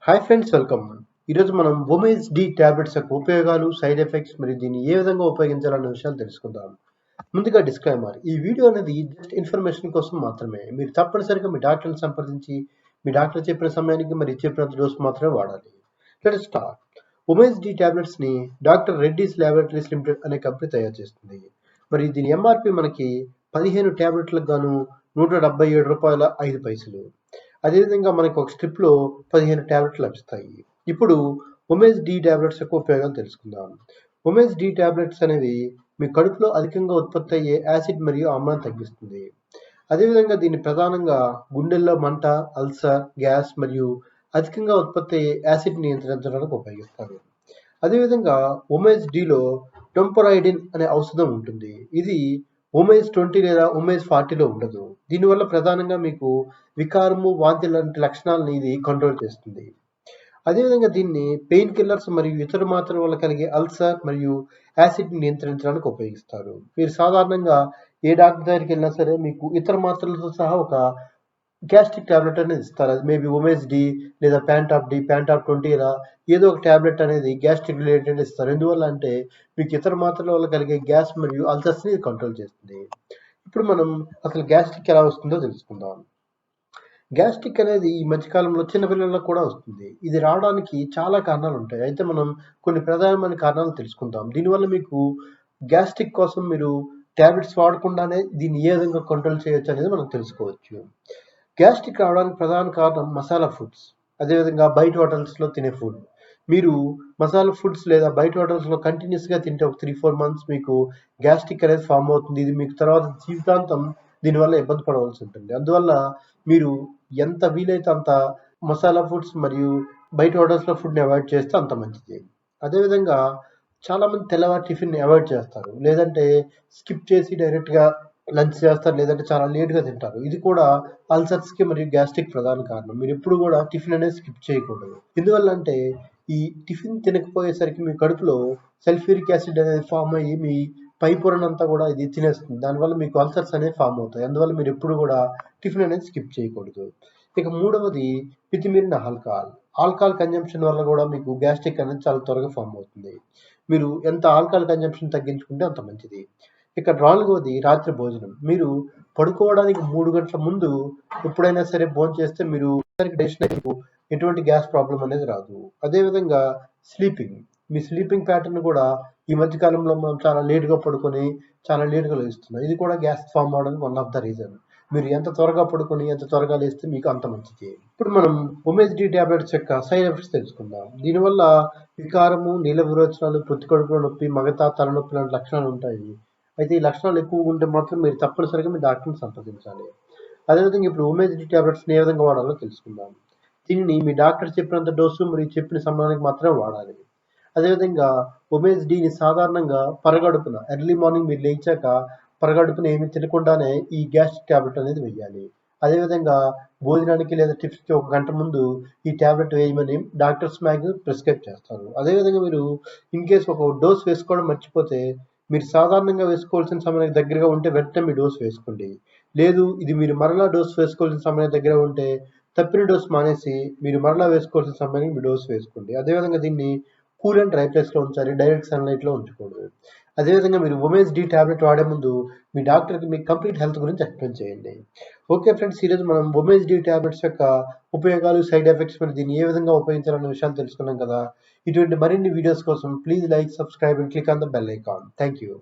Hi friends, welcome. ఈరోజు మనం OMEZ D Tablets యొక్క ఉపయోగాలు, సైడ్ ఎఫెక్ట్స్ మరియు దీన్ని ఏ విధంగా ఉపయోగించాలన్న విషయాలు తెలుసుకుందాం. ముందుగా డిస్క్లైమర్: ఈ వీడియో అనేది జస్ట్ ఇన్ఫర్మేషన్ కోసం మాత్రమే. మీరు తప్పనిసరిగా మీ డాక్టర్ని సంప్రదించి మీ డాక్టర్ చెప్పిన సమయానికి మరియు చెప్పినంత డోస్ మాత్రమే వాడాలి. Let's start. OMEZ D Tablets ని డాక్టర్ రెడ్డీస్ ల్యాబొరేటరీస్ లిమిటెడ్ అనే కంపెనీ తయారు చేస్తుంది. మరి దీని ఎంఆర్పి మనకి 15 ట్యాబ్లెట్లకు గాను రూ. 177.05. అదేవిధంగా మనకి ఒక స్ట్రిప్లో 15 ట్యాబ్లెట్లు లభిస్తాయి. ఇప్పుడు OMEZ D ట్యాబ్లెట్స్ యొక్క ఉపయోగాలు తెలుసుకుందాం. OMEZ D ట్యాబ్లెట్స్ అనేవి మీ కడుపులో అధికంగా ఉత్పత్తి అయ్యే యాసిడ్ మరియు ఆమ్లాన్ని తగ్గిస్తుంది. అదేవిధంగా దీన్ని ప్రధానంగా గుండెల్లో మంట, అల్సర్, గ్యాస్ మరియు అధికంగా ఉత్పత్తి అయ్యే యాసిడ్ నియంత్రించడానికి ఉపయోగిస్తారు. అదేవిధంగా OMEZ Dలో డొంపెరైడిన్ అనే ఔషధం ఉంటుంది. ఇది OMEZ 20 లేదా OMEZ 40లో ఉండదు. దీనివల్ల ప్రధానంగా మీకు వికారము, వాంతి లాంటి లక్షణాలను ఇది కంట్రోల్ చేస్తుంది. అదేవిధంగా దీన్ని పెయిన్ కిల్లర్స్ మరియు ఇతర మాత్రల వల్ల కలిగే అల్సర్ మరియు యాసిడ్ నియంత్రించడానికి ఉపయోగిస్తారు. మీరు సాధారణంగా ఏ డాక్టర్ దగ్గరికి వెళ్ళినా సరే మీకు ఇతర మాత్రలతో సహా ఒక గ్యాస్ట్రిక్ టాబ్లెట్ అనేది ఇస్తారు. అది మేబీ OMEZ D లేదా ప్యాంటాప్ 20 ఇలా ఏదో ఒక టాబ్లెట్ అనేది గ్యాస్ట్రిక్ రిలేటెడ్ ఇస్తారు. ఎందువల్ల అంటే మీకు ఇతర మాత్రల వల్ల కలిగే గ్యాస్ మరియు అల్సర్స్ని కంట్రోల్ చేస్తుంది. ఇప్పుడు మనం అసలు గ్యాస్ట్రిక్ ఎలా వస్తుందో తెలుసుకుందాం. గ్యాస్ట్రిక్ అనేది ఈ మధ్యకాలంలో చిన్నపిల్లలకు కూడా వస్తుంది. ఇది రావడానికి చాలా కారణాలు ఉంటాయి. అయితే మనం కొన్ని ప్రధానమైన కారణాలు తెలుసుకుందాం. దీనివల్ల మీకు గ్యాస్ట్రిక్ కోసం మీరు టాబ్లెట్స్ వాడకుండానే దీన్ని ఏ విధంగా కంట్రోల్ చేయొచ్చు అనేది మనం తెలుసుకోవచ్చు. గ్యాస్ట్రిక్ రావడానికి ప్రధాన కారణం మసాలా ఫుడ్స్, అదేవిధంగా బయట హోటల్స్లో తినే ఫుడ్. మీరు మసాలా ఫుడ్స్ లేదా బయట హోటల్స్లో కంటిన్యూస్గా తింటే ఒక 3-4 మంత్స్ మీకు గ్యాస్ట్రిక్ అనేది ఫామ్ అవుతుంది. ఇది మీకు తర్వాత జీవితాంతం దీనివల్ల ఇబ్బంది పడవలసి ఉంటుంది. అందువల్ల మీరు ఎంత వీలైతే అంత మసాలా ఫుడ్స్ మరియు బయట హోటల్స్లో ఫుడ్ని అవాయిడ్ చేస్తే అంత మంచిది. అదేవిధంగా చాలామంది తెల్లవారి టిఫిన్ని అవాయిడ్ చేస్తారు, లేదంటే స్కిప్ చేసి డైరెక్ట్గా లంచ్ చేస్తారు, లేదంటే చాలా లేట్గా తింటారు. ఇది కూడా అల్సర్స్కి మరియు గ్యాస్ట్రిక్ ప్రధాన కారణం. మీరు ఎప్పుడు కూడా టిఫిన్ అనేది స్కిప్ చేయకూడదు. ఎందువల్ల అంటే ఈ టిఫిన్ తినకపోయేసరికి మీ కడుపులో సల్ఫ్యూరిక్ యాసిడ్ అనేది ఫామ్ అయ్యి మీ పై పొరనంతా కూడా ఇది తినేస్తుంది. దానివల్ల మీకు అల్సర్స్ అనేవి ఫామ్ అవుతాయి. అందువల్ల మీరు ఎప్పుడు కూడా టిఫిన్ అనేది స్కిప్ చేయకూడదు. ఇక మూడవది మితిమీరిన ఆల్కహాల్ కన్జంప్షన్ వల్ల కూడా మీకు గ్యాస్ట్రిక్ అనేది చాలా త్వరగా ఫామ్ అవుతుంది. మీరు ఎంత ఆల్కహాల్ కన్జంప్షన్ తగ్గించుకుంటే అంత మంచిది. ఇక నాలుగవది రాత్రి భోజనం. మీరు పడుకోవడానికి 3 గంటల ముందు ఎప్పుడైనా సరే భోంచేస్తే మీరు మీకు ఎటువంటి గ్యాస్ ప్రాబ్లం అనేది రాదు. అదేవిధంగా మీ స్లీపింగ్ ప్యాటర్న్ కూడా ఈ మధ్య కాలంలో మనం చాలా లేట్గా పడుకొని చాలా లేట్గా లేస్తున్నాం. ఇది కూడా గ్యాస్ ఫామ్ అవడానికి వన్ ఆఫ్ ద రీజన్. మీరు ఎంత త్వరగా పడుకొని ఎంత త్వరగా లేస్తే మీకు అంత మంచిది. ఇప్పుడు మనం OMEZ D ట్యాబ్లెట్స్ యొక్క సైడ్ ఎఫెక్ట్స్ తెలుసుకుందాం. దీనివల్ల వికారము, నీల విరోచనాలు, పొత్తి కడుపులో నొప్పి, మగత, తలనొప్పి లాంటి లక్షణాలు ఉంటాయి. అయితే ఈ లక్షణాలు ఎక్కువగా ఉంటే మాత్రం మీరు తప్పనిసరిగా మీ డాక్టర్ని సంప్రదించాలి. అదేవిధంగా ఇప్పుడు OMEZ D ట్యాబ్లెట్స్ని ఏ విధంగా వాడాలో తెలుసుకుందాం. దీనిని మీ డాక్టర్ చెప్పినంత డోసు మరియు చెప్పిన సమయానికి మాత్రమే వాడాలి. అదేవిధంగా OMEZ Dని సాధారణంగా పరగడుపున ఎర్లీ మార్నింగ్ మీరు లేచాక పరగడుపున ఏమి తినకుండానే ఈ గ్యాస్ట్రిక్ ట్యాబ్లెట్ అనేది వేయాలి. అదేవిధంగా భోజనానికి లేదా టిఫిన్కి 1 గంట ముందు ఈ ట్యాబ్లెట్ వేయమని డాక్టర్స్ మ్యాక్సిమం ప్రిస్క్రైబ్ చేస్తారు. అదేవిధంగా మీరు ఇన్ కేస్ ఒక డోస్ వేసుకోవడం మర్చిపోతే మీరు సాధారణంగా వేసుకోవాల్సిన సమయానికి దగ్గరగా ఉంటే వెంటనే మీ డోస్ వేసుకోండి. లేదు ఇది మీరు మరలా డోస్ వేసుకోవాల్సిన సమయం దగ్గర ఉంటే తప్పిన డోస్ మానేసి మీరు మరలా వేసుకోవాల్సిన సమయానికి మీ డోస్ వేసుకోండి. అదేవిధంగా దీన్ని కూల్ అండ్ డ్రై ప్లేస్లో ఉంచాలి, డైరెక్ట్ సన్లైట్లో ఉంచకూడదు. అదేవిధంగా మీరు OMEZ D ట్యాబ్లెట్ వాడే ముందు మీ డాక్టర్కి మీ కంప్లీట్ హెల్త్ గురించి ఎక్స్ప్లెయిన్ చేయండి. ఓకే ఫ్రెండ్స్, ఈరోజు మనం OMEZ D ట్యాబ్లెట్స్ యొక్క ఉపయోగాలు, సైడ్ ఎఫెక్ట్స్ మరియు దీన్ని ఏ విధంగా ఉపయోగించాలనే విషయాలు తెలుసుకున్నాం కదా. ఇటువంటి మరిన్ని వీడియోస్ కోసం please like, subscribe and click on the bell icon. Thank you.